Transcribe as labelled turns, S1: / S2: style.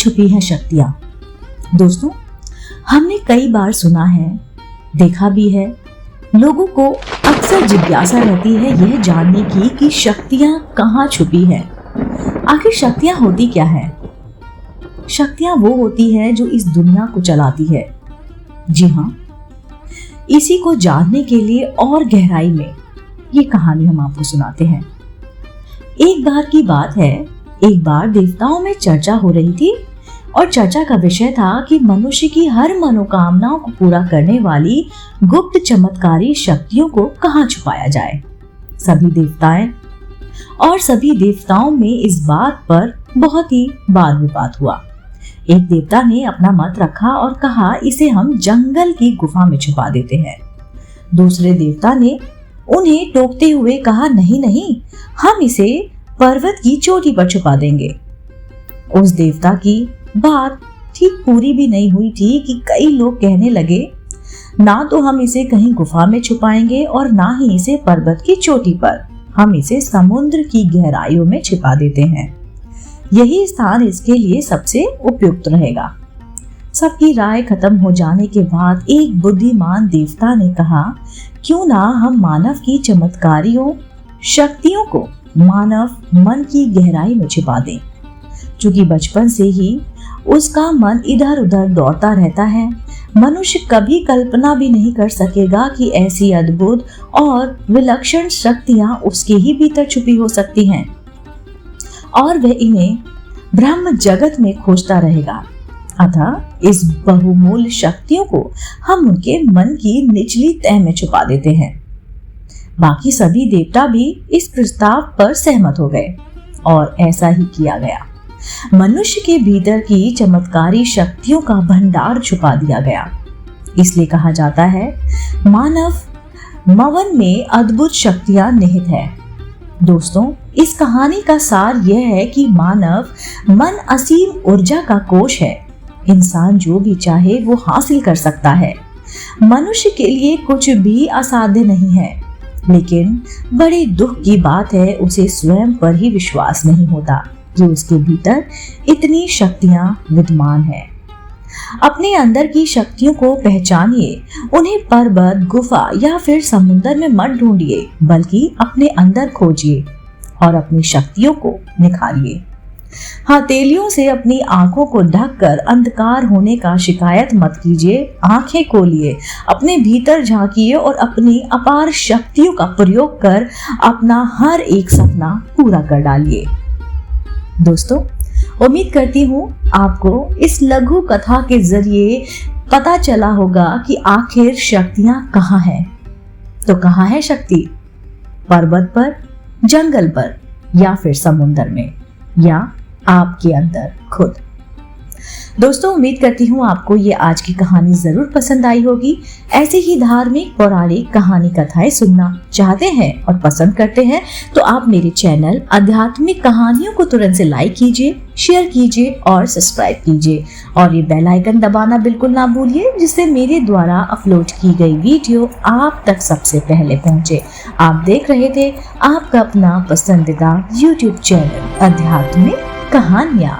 S1: छुपी हैं शक्तियां? दोस्तों, हमने कई बार सुना है, देखा भी है, लोगों को अक्सर जिज्ञासा रहती है यह जानने की कि शक्तियां कहाँ छुपी हैं। आखिर शक्तियां होती क्या है? शक्तियां वो होती है जो इस दुनिया को चलाती है। जी हाँ, इसी को जानने के लिए और गहराई में ये कहानी हम आपको सुनाते हैं। एक बार की बात है, एक बार देवताओं में चर्चा हो रही थी और चर्चा का विषय था कि मनुष्य की हर मनोकामनाओं को पूरा करने वाली गुप्त चमत्कारी शक्तियों को कहाँ छुपाया जाए। सभी देवताओं में इस बात पर बहुत ही वाद विवाद हुआ। एक देवता ने अपना मत रखा और कहा, इसे हम जंगल की गुफा में छुपा देते हैं। दूसरे देवता ने उन्हें टोकते हुए कहा, नहीं नहीं, हम इसे पर्वत की चोटी पर छुपा देंगे। उस देवता की बात ठीक पूरी भी नहीं हुई थी कि कई लोग कहने लगे, ना तो हम इसे कहीं गुफा में छुपाएंगे और ना ही इसे पर्वत की चोटी पर, हम इसे समुद्र की गहराइयों में छिपा देते हैं। यही स्थान इसके लिए सबसे उपयुक्त रहेगा। सबकी राय खत्म हो जाने के बाद एक बुद्धिमान देवता ने कहा, क्यों ना हम मानव की चमत्कारियों शक्तियों को मानव मन की गहराई में छिपा दें। क्योंकि बचपन से ही उसका मन इधर उधर दौड़ता रहता है, मनुष्य कभी कल्पना भी नहीं कर सकेगा कि ऐसी अद्भुत और विलक्षण शक्तियां उसके ही भीतर छुपी हो सकती हैं और वह इन्हें ब्रह्म जगत में खोजता रहेगा। अतः इस बहुमूल्य शक्तियों को हम उनके मन की निचली तह में छुपा देते हैं। बाकी सभी देवता भी इस प्रस्ताव पर सहमत हो गए और ऐसा ही किया गया। मनुष्य के भीतर की चमत्कारी शक्तियों का भंडार छुपा दिया गया। इसलिए कहा जाता है, मानव मवन में अद्भुत शक्तियां निहित है। दोस्तों, इस कहानी का सार यह है कि मानव मन असीम ऊर्जा का कोश है। इंसान जो भी चाहे वो हासिल कर सकता है। मनुष्य के लिए कुछ भी असाध्य नहीं है, लेकिन बड़े दुख की बात है, उसे स्वयं पर ही विश्वास नहीं होता कि उसके भीतर इतनी शक्तियां विद्यमान हैं। अपने अंदर की शक्तियों को पहचानिए, उन्हें पर्वत, गुफा या फिर समुद्र में मत ढूंढिए, बल्कि अपने अंदर खोजिए और अपनी शक्तियों को निखारिए। हथेलियों से अपनी आंखों को ढककर अंधकार होने का शिकायत मत कीजिए। आंखें खोलिए, अपने भीतर झांकिए और अपनी अपार शक्तियों का प्रयोग कर अपना हर एक सपना पूरा कर डालिए। दोस्तों, उम्मीद करती हूँ आपको इस लघु कथा के जरिए पता चला होगा कि आखिर शक्तियां कहाँ हैं। तो कहाँ है शक्ति? पर्वत पर, जंगल पर, या फिर समुद्र में, या आपके अंदर खुद। दोस्तों, उम्मीद करती हूँ आपको ये आज की कहानी जरूर पसंद आई होगी। ऐसे ही धार्मिक पौराणिक कहानी कथाएं सुनना चाहते हैं और पसंद करते हैं तो आप मेरे चैनल आध्यात्मिक कहानियों को तुरंत से लाइक कीजिए, शेयर कीजिए और सब्सक्राइब कीजिए और ये बेल आइकन दबाना बिल्कुल ना भूलिए, जिससे मेरे द्वारा अपलोड की गई वीडियो आप तक सबसे पहले पहुंचे। आप देख रहे थे आपका अपना पसंदीदा YouTube चैनल आध्यात्मिक कहानियां।